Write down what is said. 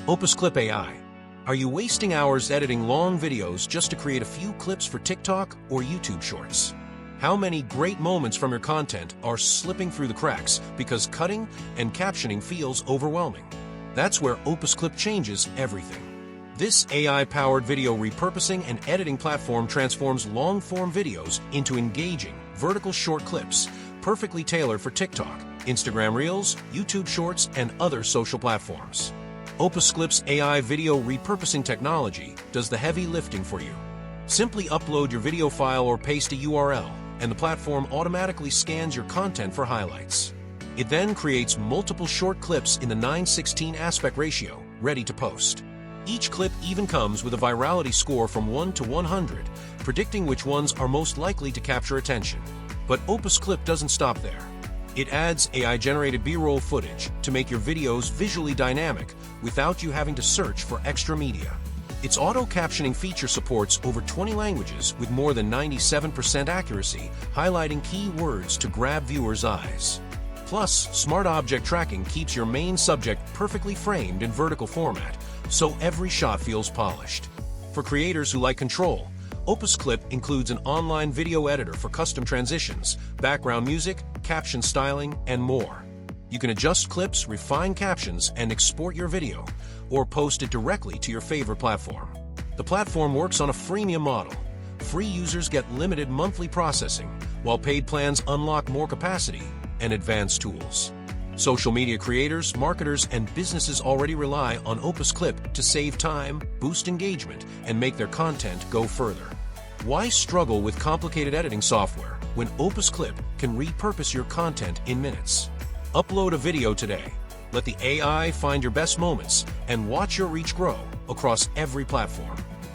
OpusClip AI. Are you wasting hours editing long videos just to create a few clips for TikTok or YouTube Shorts? How many great moments from your content are slipping through the cracks because cutting and captioning feels overwhelming? That's where OpusClip changes everything. This AI-powered video repurposing and editing platform transforms long-form videos into engaging, vertical short clips, perfectly tailored for TikTok, Instagram Reels, YouTube Shorts, and other social platforms. OpusClip's AI video repurposing technology does the heavy lifting for you. Simply upload your video file or paste a URL, and the platform automatically scans your content for highlights. It then creates multiple short clips in the 9:16 aspect ratio, ready to post. Each clip even comes with a virality score from 1 to 100, predicting which ones are most likely to capture attention. But OpusClip doesn't stop there. It adds AI-generated B-roll footage to make your videos visually dynamic without you having to search for extra media. Its auto-captioning feature supports over 20 languages with more than 97% accuracy, highlighting key words to grab viewers' eyes. Plus, smart object tracking keeps your main subject perfectly framed in vertical format, so every shot feels polished. For creators who like control, OpusClip includes an online video editor for custom transitions, background music, caption styling, and more. You can adjust clips, refine captions, and export your video, or post it directly to your favorite platform. The platform works on a freemium model. Free users get limited monthly processing, while paid plans unlock more capacity and advanced tools. Social media creators, marketers, and businesses already rely on OpusClip to save time, boost engagement, and make their content go further. Why struggle with complicated editing software when OpusClip can repurpose your content in minutes? Upload a video today. Let the AI find your best moments and watch your reach grow across every platform.